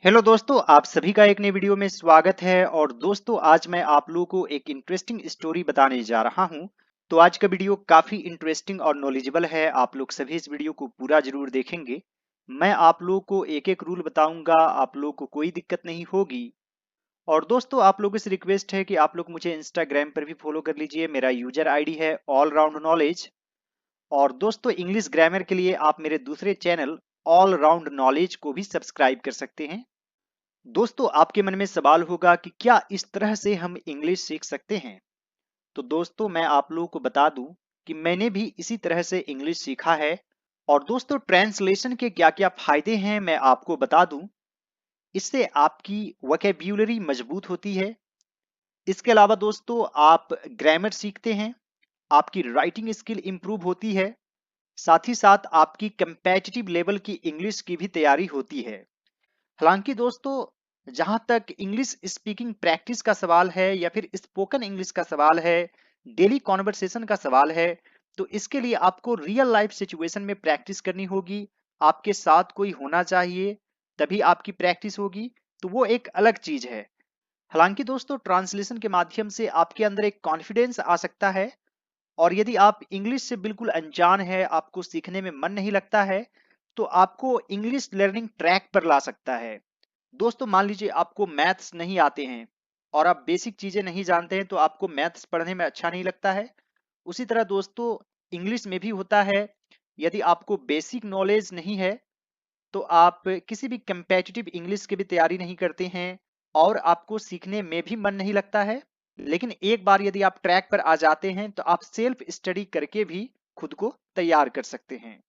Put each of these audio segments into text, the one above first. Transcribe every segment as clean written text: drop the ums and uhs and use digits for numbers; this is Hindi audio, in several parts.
हेलो दोस्तों, आप सभी का एक नई वीडियो में स्वागत है। और दोस्तों, आज मैं आप लोगों को एक इंटरेस्टिंग स्टोरी बताने जा रहा हूं। तो आज का वीडियो काफी इंटरेस्टिंग और नॉलेजेबल है। आप लोग सभी इस वीडियो को पूरा जरूर देखेंगे। मैं आप लोगों को एक एक रूल बताऊंगा, आप लोगों को कोई दिक्कत नहीं होगी। और दोस्तों, आप लोगों से रिक्वेस्ट है कि आप लोग मुझे इंस्टाग्राम पर भी फॉलो कर लीजिए। मेरा यूजर आईडी है ऑल राउंड नॉलेज। और दोस्तों, इंग्लिश ग्रामर के लिए आप मेरे दूसरे चैनल ऑल राउंड नॉलेज को भी सब्सक्राइब कर सकते हैं। दोस्तों, आपके मन में सवाल होगा कि क्या इस तरह से हम इंग्लिश सीख सकते हैं। तो दोस्तों, मैं आप लोगों को बता दूं कि मैंने भी इसी तरह से इंग्लिश सीखा है। और दोस्तों, ट्रांसलेशन के क्या क्या फायदे हैं मैं आपको बता दूं। इससे आपकी वोकैब्यूलरी मजबूत होती है। इसके अलावा दोस्तों, आप ग्रामर सीखते हैं, आपकी राइटिंग स्किल इंप्रूव होती है। साथ ही साथ आपकी कंपेटिटिव लेवल की इंग्लिश की भी तैयारी होती है। हालांकि दोस्तों, जहां तक इंग्लिश स्पीकिंग प्रैक्टिस का सवाल है या फिर स्पोकन इंग्लिश का सवाल है, डेली कॉन्वर्सेशन का सवाल है, तो इसके लिए आपको रियल लाइफ सिचुएशन में प्रैक्टिस करनी होगी। आपके साथ कोई होना चाहिए, तभी आपकी प्रैक्टिस होगी। तो वो एक अलग चीज है। हालांकि दोस्तों, ट्रांसलेशन के माध्यम से आपके अंदर एक कॉन्फिडेंस आ सकता है। और यदि आप इंग्लिश से बिल्कुल अनजान है, आपको सीखने में मन नहीं लगता है, तो आपको इंग्लिश लर्निंग ट्रैक पर ला सकता है। दोस्तों, मान लीजिए आपको मैथ्स नहीं आते हैं और आप बेसिक चीजें नहीं जानते हैं, तो आपको मैथ्स पढ़ने में अच्छा नहीं लगता है। उसी तरह दोस्तों, इंग्लिश में भी होता है। यदि आपको बेसिक नॉलेज नहीं है, तो आप किसी भी कंपेटिटिव इंग्लिश की भी तैयारी नहीं करते हैं और आपको सीखने में भी मन नहीं लगता है। लेकिन एक बार यदि आप ट्रैक पर आ जाते हैं, तो आप सेल्फ स्टडी करके भी खुद को तैयार कर सकते हैं।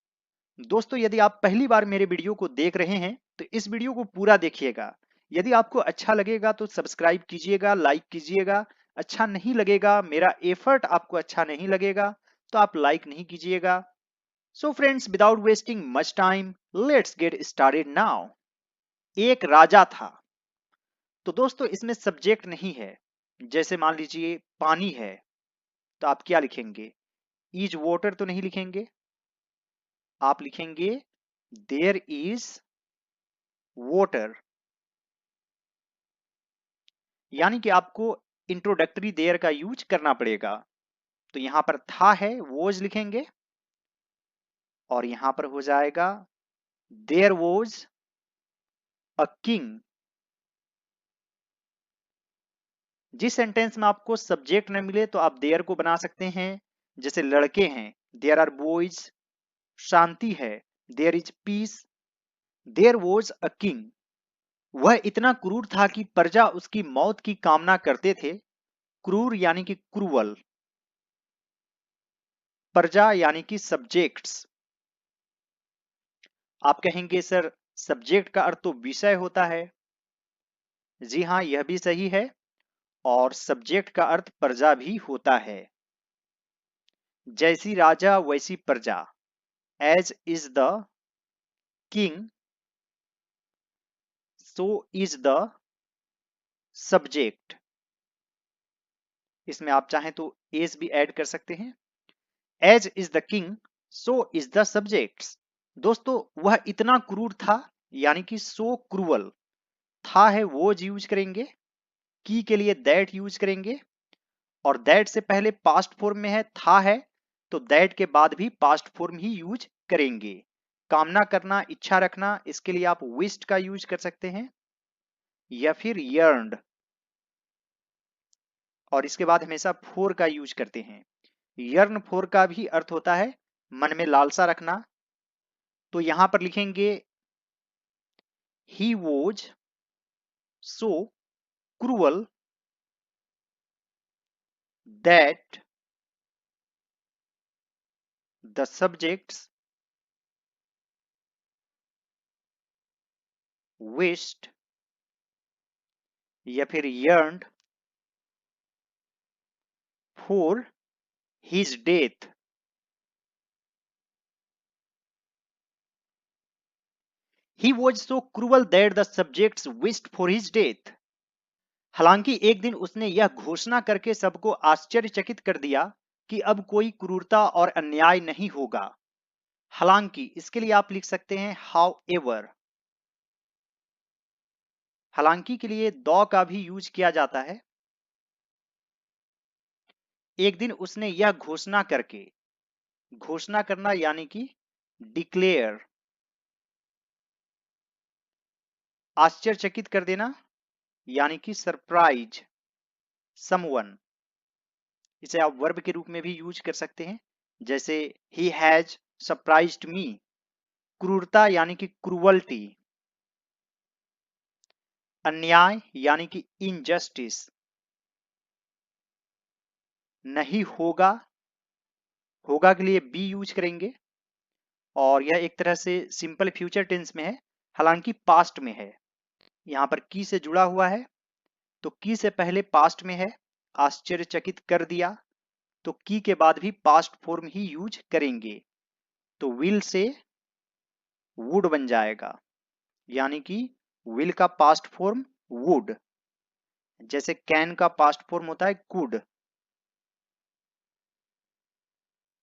दोस्तों, यदि आप पहली बार मेरे वीडियो को देख रहे हैं, तो इस वीडियो को पूरा देखिएगा। यदि आपको अच्छा लगेगा तो सब्सक्राइब कीजिएगा, लाइक कीजिएगा। अच्छा नहीं लगेगा, मेरा एफर्ट आपको अच्छा नहीं लगेगा, तो आप लाइक नहीं कीजिएगा। So friends, without wasting much time, let's get started now. एक राजा था। तो दोस्तों, इसमें सब्जेक्ट नहीं है। जैसे मान लीजिए पानी है, तो आप क्या लिखेंगे? इज वाटर तो नहीं लिखेंगे, आप लिखेंगे देयर इज वाटर। यानी कि आपको इंट्रोडक्टरी देयर का यूज करना पड़ेगा। तो यहां पर था है, वोज लिखेंगे। और यहां पर हो जाएगा देयर वोज अ किंग। जिस सेंटेंस में आपको सब्जेक्ट न मिले, तो आप देयर को बना सकते हैं। जैसे लड़के हैं, देयर आर बॉयज। शांति है, there is peace. There was a king. वह इतना क्रूर था कि प्रजा उसकी मौत की कामना करते थे। क्रूर यानी कि क्रूअल, प्रजा यानी कि सब्जेक्ट्स। आप कहेंगे सर, सब्जेक्ट का अर्थ तो विषय होता है। जी हाँ, यह भी सही है। और सब्जेक्ट का अर्थ प्रजा भी होता है। जैसी राजा वैसी प्रजा। As is the king, so is the subject. इसमें आप चाहें तो एज भी ऐड कर सकते हैं। As is the king, so is the subjects. दोस्तों, वह इतना क्रूर था, यानी कि सो क्रूअल। था है वो यूज करेंगे, की के लिए दैट यूज करेंगे। और दैट से पहले पास्ट फॉर्म में है, था है, तो दैट के बाद भी पास्ट फॉर्म ही यूज करेंगे। कामना करना, इच्छा रखना, इसके लिए आप विश्ड का यूज कर सकते हैं या फिर यर्नड। और इसके बाद हमेशा फोर का यूज करते हैं। यर्न फोर का भी अर्थ होता है मन में लालसा रखना। तो यहां पर लिखेंगे he was so cruel that the subjects wished या फिर yearned for his death. He was so cruel that the subjects wished for his death. हालांकि एक दिन उसने यह घोषणा करके सबको आश्चर्यचकित कर दिया कि अब कोई क्रूरता और अन्याय नहीं होगा। हालांकि इसके लिए आप लिख सकते हैं हाउ एवर। हालांकि के लिए दौ का भी यूज किया जाता है। एक दिन उसने यह घोषणा करके, घोषणा करना यानी कि डिक्लेयर, आश्चर्यचकित कर देना यानी कि सरप्राइज समवन, इसे आप वर्ब के रूप में भी यूज कर सकते हैं, जैसे ही हैज सरप्राइज्ड मी। क्रूरता यानी कि क्रूवल्टी, अन्याय यानी कि इनजस्टिस, नहीं होगा, होगा के लिए बी यूज करेंगे, और यह एक तरह से सिंपल फ्यूचर टेंस में है, हालांकि पास्ट में है। यहां पर की से जुड़ा हुआ है, तो की से पहले पास्ट में है, आश्चर्यचकित कर दिया, तो की के बाद भी पास्ट फॉर्म ही यूज करेंगे, तो विल से वुड बन जाएगा, यानी कि विल का पास्ट फॉर्म वुड, जैसे कैन का पास्ट फॉर्म होता है कुड।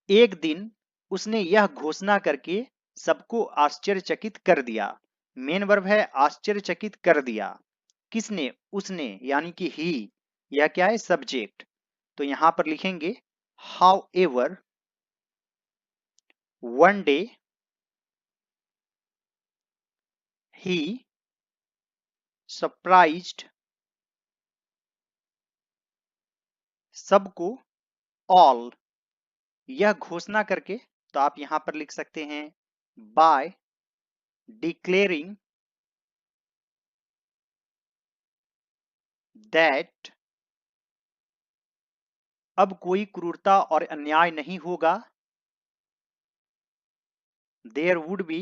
एक दिन उसने यह घोषणा करके सबको आश्चर्यचकित कर दिया। मेन वर्ब है आश्चर्यचकित कर दिया। किसने? उसने, यानी कि ही। यह क्या है? सब्जेक्ट। तो यहां पर लिखेंगे how ever one day he surprised सबको, ऑल। यह घोषणा करके, तो आप यहां पर लिख सकते हैं बाय डिक्लेयरिंग दैट अब कोई क्रूरता और अन्याय नहीं होगा, there would be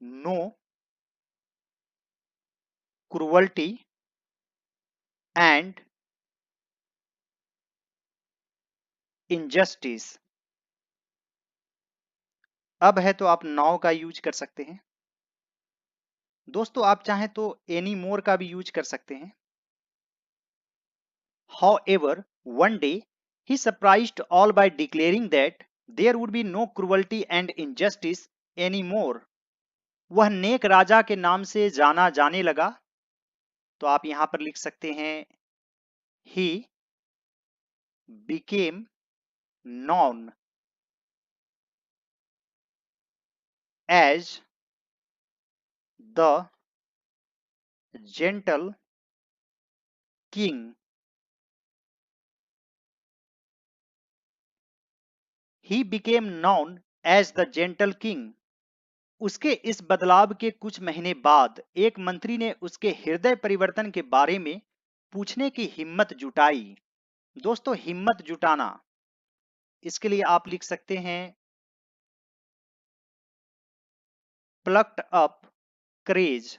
no cruelty and injustice. अब है तो आप नाउ का यूज कर सकते हैं। दोस्तों आप चाहें तो एनी मोर का भी यूज कर सकते हैं। However, one day he surprised all by declaring that there would be no cruelty and injustice anymore. वह नेक राजा के नाम से जाना जाने लगा, तो आप यहां पर लिख सकते हैं he became known as the gentle king. He became known as the gentle king. उसके इस बदलाव के कुछ महीने बाद एक मंत्री ने उसके हृदय परिवर्तन के बारे में पूछने की हिम्मत जुटाई। दोस्तों हिम्मत जुटाना, इसके लिए आप लिख सकते हैं प्लक्ड अप करेज।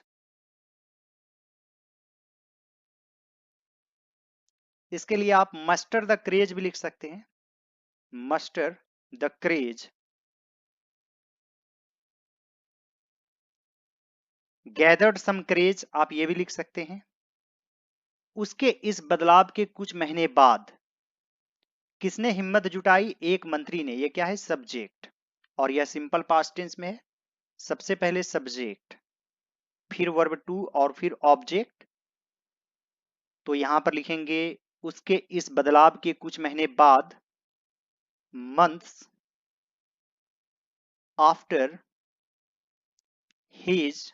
इसके लिए आप मस्टर द क्रेज भी लिख सकते हैं, muster the craze. Gathered some craze आप ये भी लिख सकते हैं। उसके इस बदलाव के कुछ महीने बाद किसने हिम्मत जुटाई? एक मंत्री ने। ये क्या है? सब्जेक्ट, और यह सिंपल पास्ट टेंस में है। सबसे पहले सब्जेक्ट, फिर वर्ब टू और फिर ऑब्जेक्ट। तो यहां पर लिखेंगे उसके इस बदलाव के कुछ महीने बाद, मंथ्स आफ्टर हिज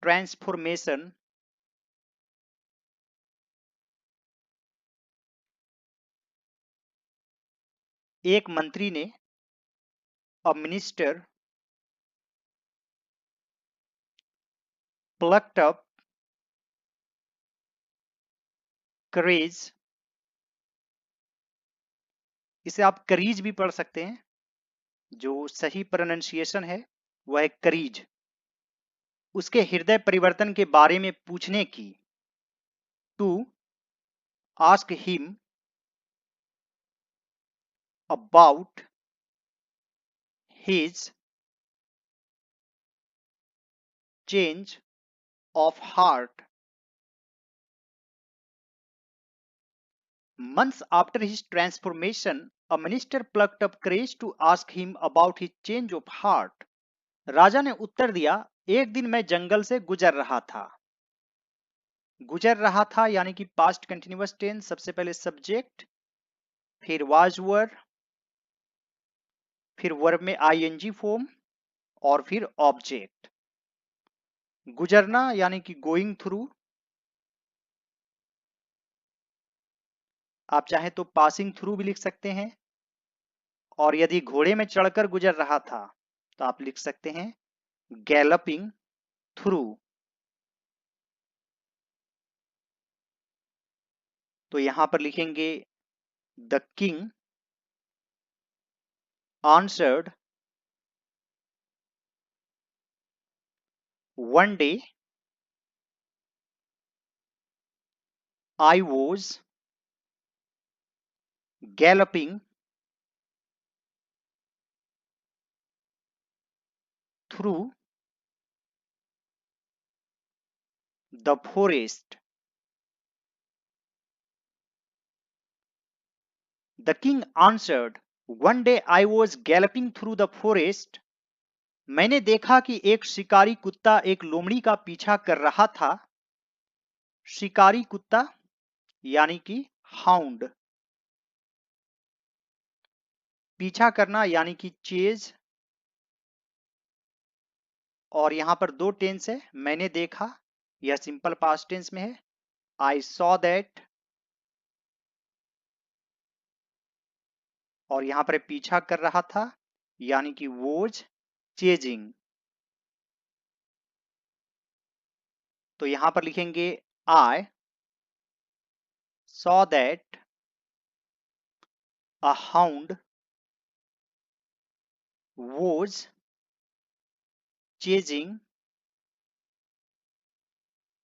ट्रांसफॉर्मेशन एक मंत्री ने, अ मिनिस्टर प्लक्ड अप करेज। इसे आप करीज भी पढ़ सकते हैं, जो सही प्रोनाउंसिएशन है वह है करीज। उसके हृदय परिवर्तन के बारे में पूछने की, to ask him about his change of heart. Months after his transformation A minister plucked up courage to ask him about his change of heart. राजा ने उत्तर दिया, एक दिन मैं जंगल से गुजर रहा था। गुजर रहा था यानी कि पास्ट कंटिन्यूअस टेंस, सबसे पहले सब्जेक्ट, फिर वाज वर, फिर वर्ब में आईएनजी फॉर्म और फिर ऑब्जेक्ट। गुजरना यानी कि गोइंग थ्रू, आप चाहे तो पासिंग थ्रू भी लिख सकते हैं, और यदि घोड़े में चढ़कर गुजर रहा था तो आप लिख सकते हैं गैलपिंग थ्रू। तो यहां पर लिखेंगे the king answered one day I was galloping through the forest. The king answered one day I was galloping through the forest. मैंने देखा कि एक शिकारी कुत्ता एक लोमड़ी का पीछा कर रहा था। शिकारी कुत्ता यानी कि हाउंड, पीछा करना यानी कि चेज, और यहां पर दो टेंस है, मैंने देखा यह सिंपल पास्ट टेंस में है, आई सॉ दैट, और यहां पर पीछा कर रहा था यानी कि वोज चेजिंग। तो यहां पर लिखेंगे I saw that a hound was chasing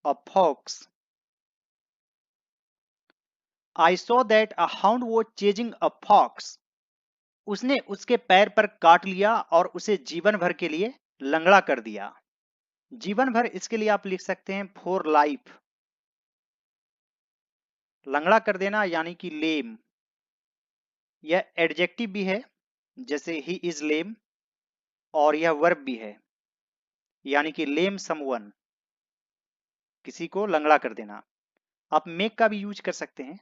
a fox. I saw that a hound was chasing a fox. उसने उसके पैर पर काट लिया और उसे जीवन भर के लिए लंगड़ा कर दिया। जीवन भर इसके लिए आप लिख सकते हैं फॉर लाइफ। लंगड़ा कर देना यानी कि लेम, यह एडजेक्टिव भी है जैसे ही इज लेम, और यह वर्ब भी है यानी कि लेम समवन, किसी को लंगड़ा कर देना। आप मेक का भी यूज कर सकते हैं,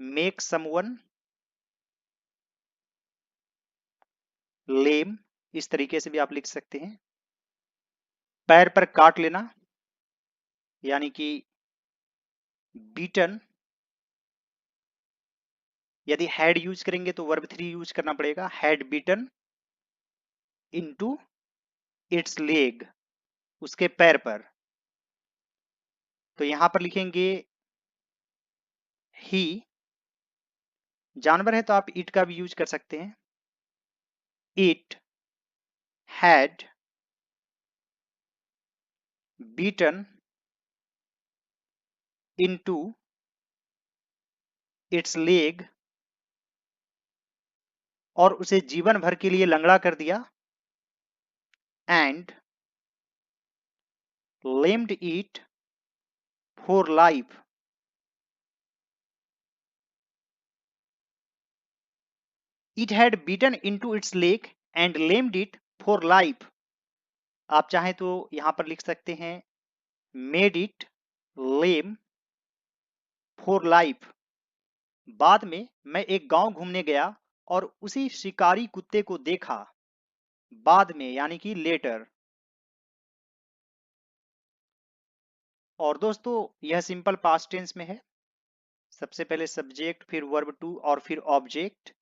मेक समवन लेम, इस तरीके से भी आप लिख सकते हैं। पैर पर काट लेना यानी कि बीटन, यदि हैड यूज करेंगे तो वर्ब 3 यूज करना पड़ेगा, had beaten into its leg, उसके पैर पर। तो यहां पर लिखेंगे ही, जानवर है तो आप इट का भी यूज कर सकते हैं, it had beaten into its leg, और उसे जीवन भर के लिए लंगड़ा कर दिया, and lamed it for life. It had beaten into its leg and lamed it for life. आप चाहें तो यहां पर लिख सकते हैं made it lame for life. बाद में मैं एक गांव घूमने गया और उसी शिकारी कुत्ते को देखा। बाद में यानी कि लेटर। और दोस्तों यह सिंपल पास्ट टेंस में है, सबसे पहले सब्जेक्ट, फिर वर्ब टू और फिर ऑब्जेक्ट।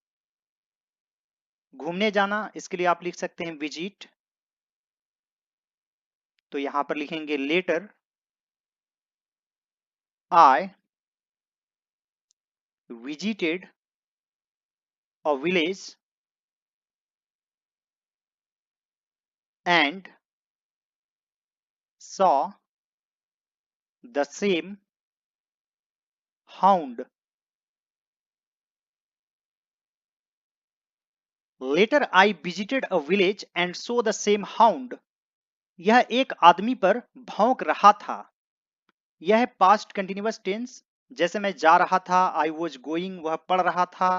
घूमने जाना, इसके लिए आप लिख सकते हैं विजिट। तो यहां पर लिखेंगे later I visited a village and saw the same hound. Later I visited a village and saw the same hound. यह एक आदमी पर भौंक रहा था। यह है पास्ट कंटिन्यूअस टेंस, जैसे मैं जा रहा था, आई वॉज गोइंग, वह पढ़ रहा था,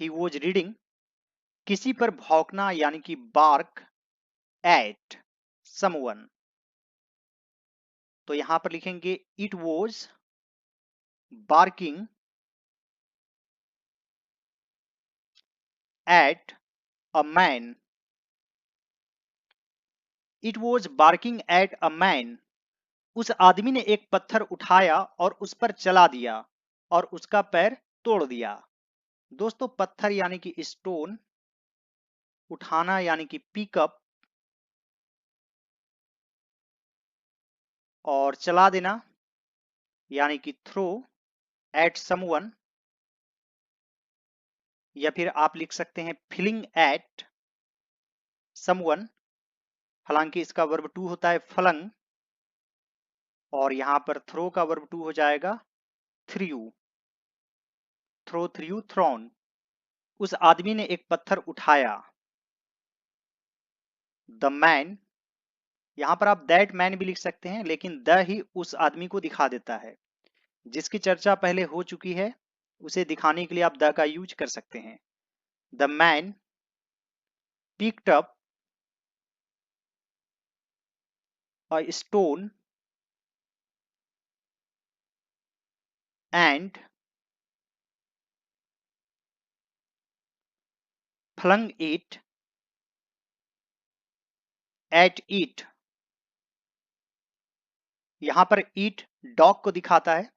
ही वॉज रीडिंग, किसी पर भौंकना यानी कि बार्क एट समवन। तो यहां पर लिखेंगे it was barking at a man. It was barking at a man. उस आदमी ने एक पत्थर उठाया और उस पर चला दिया और उसका पैर तोड़ दिया। दोस्तों पत्थर यानी कि स्टोन, उठाना यानी कि पिकअप, और चला देना यानी कि थ्रो एट समवन, या फिर आप लिख सकते हैं फिलिंग एट समवन। हालांकि इसका वर्ब टू होता है फलंग, और यहां पर थ्रो का वर्ब टू हो जाएगा थ्रू, थ्रो थ्रू थ्रोन। उस आदमी ने एक पत्थर उठाया। द मैन, यहां पर आप दैट मैन भी लिख सकते हैं, लेकिन द ही उस आदमी को दिखा देता है। जिसकी चर्चा पहले हो चुकी है उसे दिखाने के लिए आप द का यूज कर सकते हैं। The man picked up a stone and flung it at it। यहां पर ईट डॉग को दिखाता है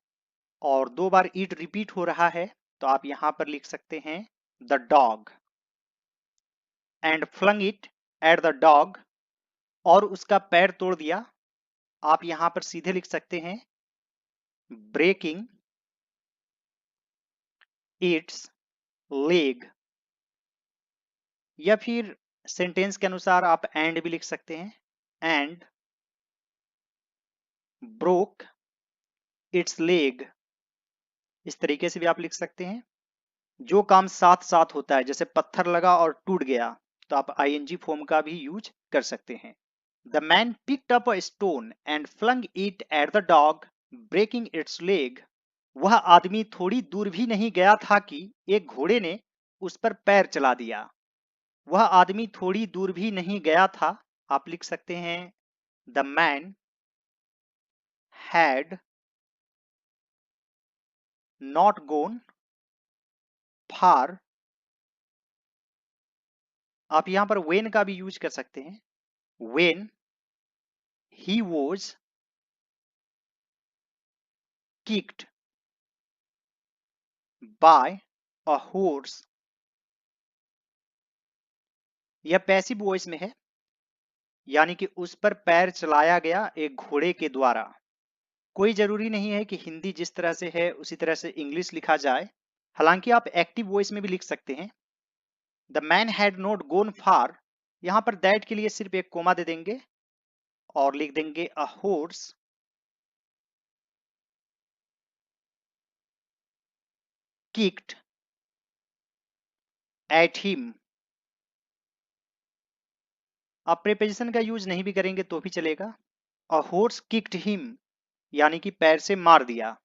और दो बार ईट रिपीट हो रहा है, तो आप यहां पर लिख सकते हैं the dog and flung it at the dog, और उसका पैर तोड़ दिया। आप यहां पर सीधे लिख सकते हैं ब्रेकिंग इट्स लेग, या फिर सेंटेंस के अनुसार आप एंड भी लिख सकते हैं एंड ब्रोक इट्स लेग। इस तरीके से भी आप लिख सकते हैं। जो काम साथ साथ होता है, जैसे पत्थर लगा और टूट गया, तो आप आईएनजी फॉर्म का भी यूज कर सकते हैं। The man picked up a stone and flung it at the dog breaking its leg. वह आदमी थोड़ी दूर भी नहीं गया था कि एक घोड़े ने उस पर पैर चला दिया। वह आदमी थोड़ी दूर भी नहीं गया था, आप लिख सकते हैं the man had not gone फार। आप यहां पर वेन का भी यूज कर सकते हैं। When he was kicked by a horse। यह पैसिव वॉइस में है, यानी कि उस पर पैर चलाया गया एक घोड़े के द्वारा। कोई जरूरी नहीं है कि हिंदी जिस तरह से है उसी तरह से इंग्लिश लिखा जाए। हालांकि आप एक्टिव वॉइस में भी लिख सकते हैं। The man had not gone फार, यहां पर दैट के लिए सिर्फ एक कोमा दे देंगे और लिख देंगे a horse kicked at him. आप प्रीपोजिशन का यूज नहीं भी करेंगे तो भी चलेगा। अ हॉर्स किक्ड हिम यानी कि पैर से मार दिया।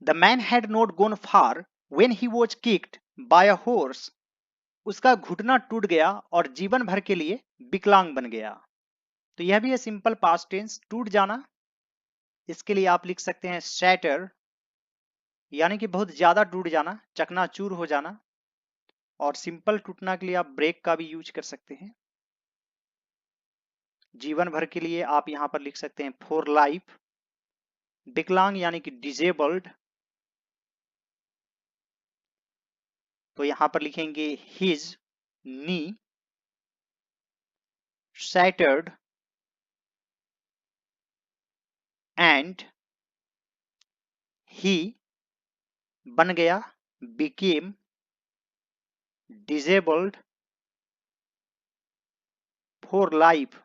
The man had not gone far when he was kicked by a horse. उसका घुटना टूट गया और जीवन भर के लिए विकलांग बन गया। तो यह भी है सिंपल पास्ट टेंस, टूट जाना। इसके लिए आप लिख सकते हैं शैटर, यानी कि बहुत ज्यादा टूट जाना, चकनाचूर हो जाना। और सिंपल टूटना के लिए आप ब्रेक का भी यूज कर सकते हैं। जीवन भर के लिए आप यहां पर लिख सकते हैं फॉर लाइफ। विकलांग यानी कि डिजेबल्ड, तो यहां पर लिखेंगे his knee shattered and he बन गया became disabled for life।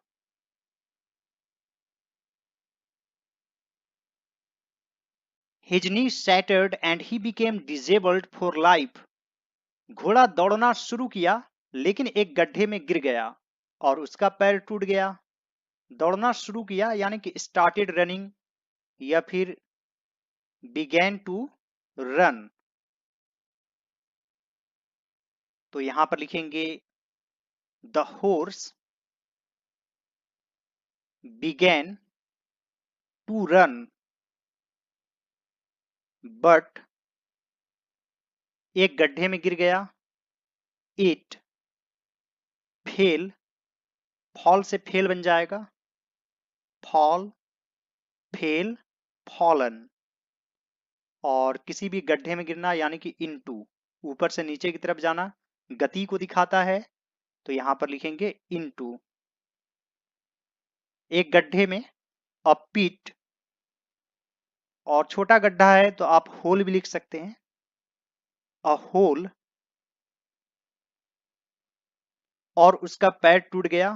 his knee shattered and he became disabled for life। घोड़ा दौड़ना शुरू किया लेकिन एक गड्ढे में गिर गया और उसका पैर टूट गया। दौड़ना शुरू किया यानी कि स्टार्टेड रनिंग, या फिर began to run। तो यहां पर लिखेंगे the horse began to run but एक गड्ढे में गिर गया। it fell, fall से फेल बन जाएगा, fall फेल fallen, और किसी भी गड्ढे में गिरना यानी कि into, ऊपर से नीचे की तरफ जाना गति को दिखाता है, तो यहां पर लिखेंगे into। एक गड्ढे में a pit, और छोटा गड्ढा है तो आप होल भी लिख सकते हैं, a hole, और उसका पैर टूट गया।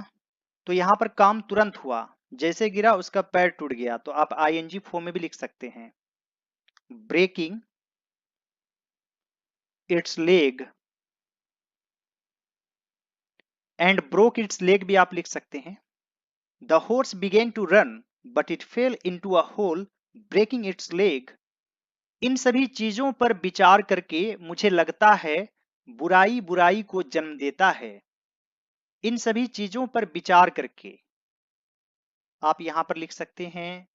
तो यहां पर काम तुरंत हुआ, जैसे गिरा उसका पैर टूट गया, तो आप आईएनजी फॉर्म में भी लिख सकते हैं। Breaking its leg, and broke its leg भी आप लिख सकते हैं। The horse began to run but it fell into a hole breaking its leg. इन सभी चीजों पर विचार करके मुझे लगता है बुराई बुराई को जन्म देता है। इन सभी चीजों पर विचार करके आप यहां पर लिख सकते हैं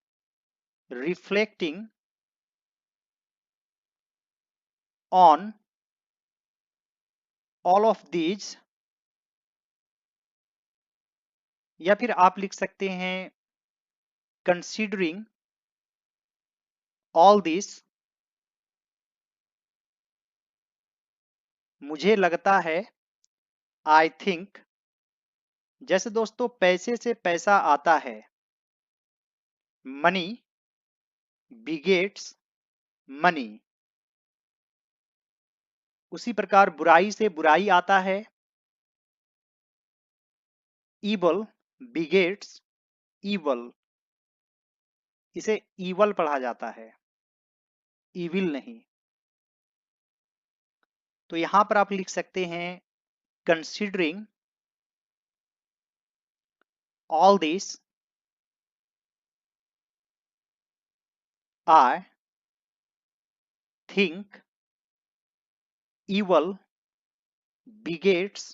reflecting on all of these, या फिर आप लिख सकते हैं कंसीडरिंग ऑल दिस। मुझे लगता है, आई थिंक, जैसे दोस्तों पैसे से पैसा आता है, मनी बिगेट्स मनी, उसी प्रकार बुराई से बुराई आता है, ईवल बिगेट्स ईवल, इसे ईवल पढ़ा जाता है, ईविल नहीं। तो यहां पर आप लिख सकते हैं considering all this I think evil begets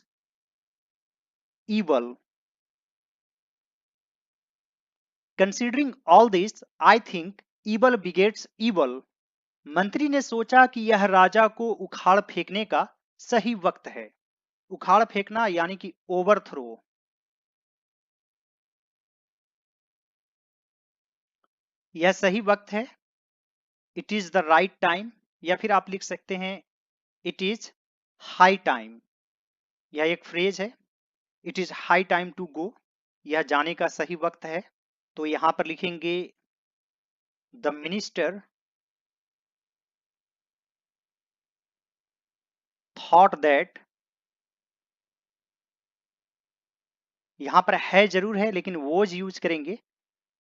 evil। Considering all this, I think evil begets evil। मंत्री ने सोचा कि यह राजा को उखाड़ फेंकने का सही वक्त है। उखाड़ फेंकना यानी कि ओवरथ्रो। यह सही वक्त है, it is the right time, या फिर आप लिख सकते हैं इट इज हाई टाइम। यह एक फ्रेज है, it is high time to go, यह जाने का सही वक्त है। तो यहां पर लिखेंगे द मिनिस्टर थॉट दैट, यहां पर है जरूर है लेकिन वोज यूज करेंगे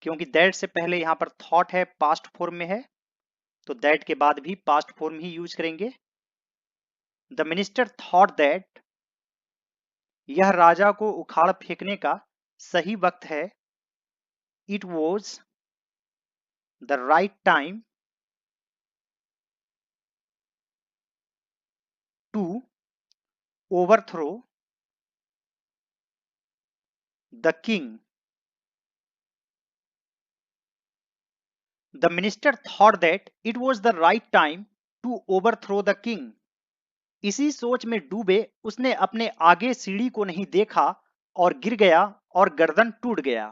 क्योंकि दैट से पहले यहां पर थॉट है, पास्ट फॉर्म में है, तो दैट के बाद भी पास्ट फॉर्म ही यूज करेंगे। द मिनिस्टर थॉट दैट, यह राजा को उखाड़ फेंकने का सही वक्त है, it was the right time to overthrow the king. The minister thought that it was the right time to overthrow the king. इसी सोच में डूबे उसने अपने आगे सीढ़ी को नहीं देखा और गिर गया और गर्दन टूट गया।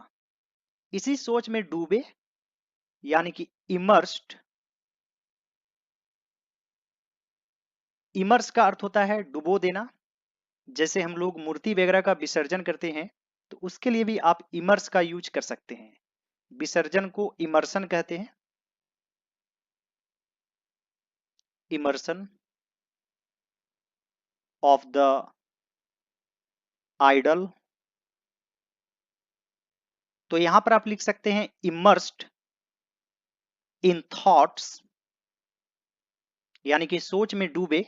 इसी सोच में डूबे यानी कि इमर्स्ड, इमर्स का अर्थ होता है डुबो देना। जैसे हम लोग मूर्ति वगैरह का विसर्जन करते हैं तो उसके लिए भी आप इमर्स का यूज कर सकते हैं। विसर्जन को इमर्सन कहते हैं, इमर्सन ऑफ द आइडल। तो यहां पर आप लिख सकते हैं इमर्स्ड इन थॉट्स, यानी कि सोच में डूबे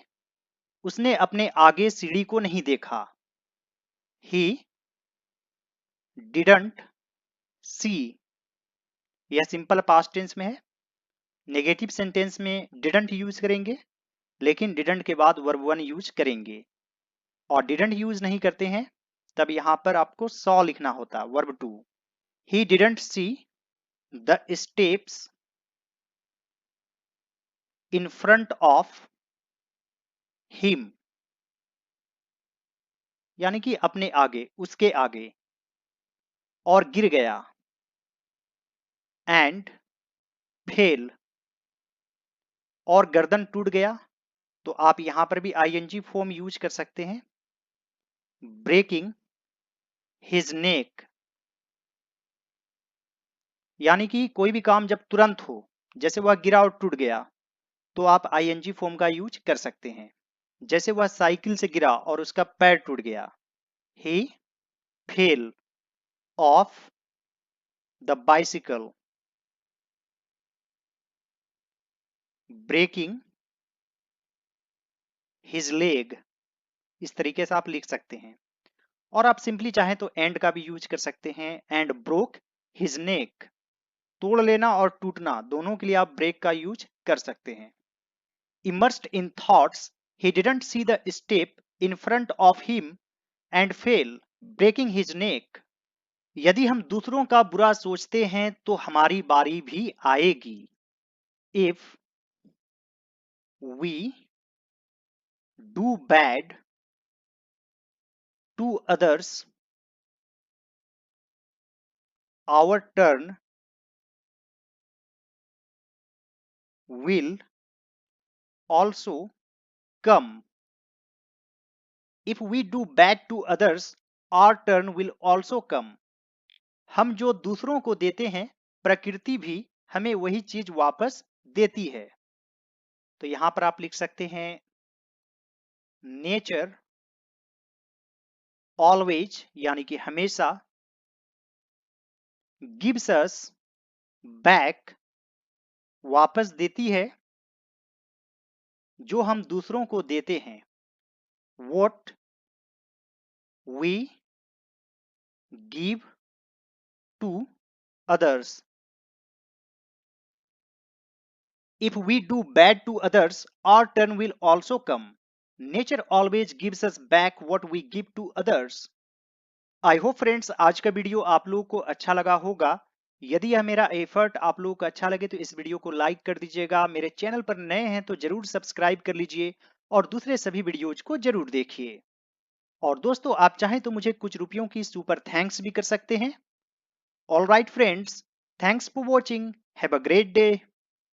उसने अपने आगे सीढ़ी को नहीं देखा। ही डिडंट सी, यह सिंपल पास्ट टेंस में है। नेगेटिव सेंटेंस में डिडंट यूज करेंगे लेकिन डिडंट के बाद वर्ब वन यूज करेंगे। और डिडंट यूज नहीं करते हैं तब यहां पर आपको सॉ लिखना होता, verb two. He didn't see the steps in front of him, यानी कि अपने आगे, उसके आगे, और गिर गया, एंड फेल, और गर्दन टूट गया, तो आप यहां पर भी आईएनजी फॉर्म यूज कर सकते हैं, ब्रेकिंग हिज नेक, यानी कि कोई भी काम जब तुरंत हो, जैसे वह गिरा और टूट गया, तो आप आईएनजी फॉर्म का यूज कर सकते हैं। जैसे वह साइकिल से गिरा और उसका पैर टूट गया, he fell off the bicycle, breaking his leg. इस तरीके से आप लिख सकते हैं। और आप सिंपली चाहें तो एंड का भी यूज कर सकते हैं, एंड ब्रोक हिज नेक, तोड़ लेना और टूटना दोनों के लिए आप ब्रेक का यूज कर सकते हैं। Immersed in thoughts, he didn't see the step in front of him and fell, breaking his neck. यदि हम दूसरों का बुरा सोचते हैं तो हमारी बारी भी आएगी। If we do bad to others, our turn will also come. If we do bad to others, our turn will also come. हम जो दूसरों को देते हैं, प्रकृति भी हमें वही चीज वापस देती है। तो यहां पर आप लिख सकते हैं, नेचर ऑलवेज, यानी कि हमेशा, गिव्स अस बैक, वापस देती है, जो हम दूसरों को देते हैं, what we give to others. If we do bad to others, our turn will also come. Nature always gives us back what we give to others. I hope friends आज का वीडियो आप लोगों को अच्छा लगा होगा। यदि यह मेरा एफर्ट आप लोगों को अच्छा लगे तो इस वीडियो को लाइक कर दीजिएगा। मेरे चैनल पर नए हैं तो जरूर सब्सक्राइब कर लीजिए और दूसरे सभी वीडियोज को जरूर देखिए। और दोस्तों आप चाहें तो मुझे कुछ रुपयों की सुपर थैंक्स भी कर सकते हैं। All right friends, thanks for watching, have a great day.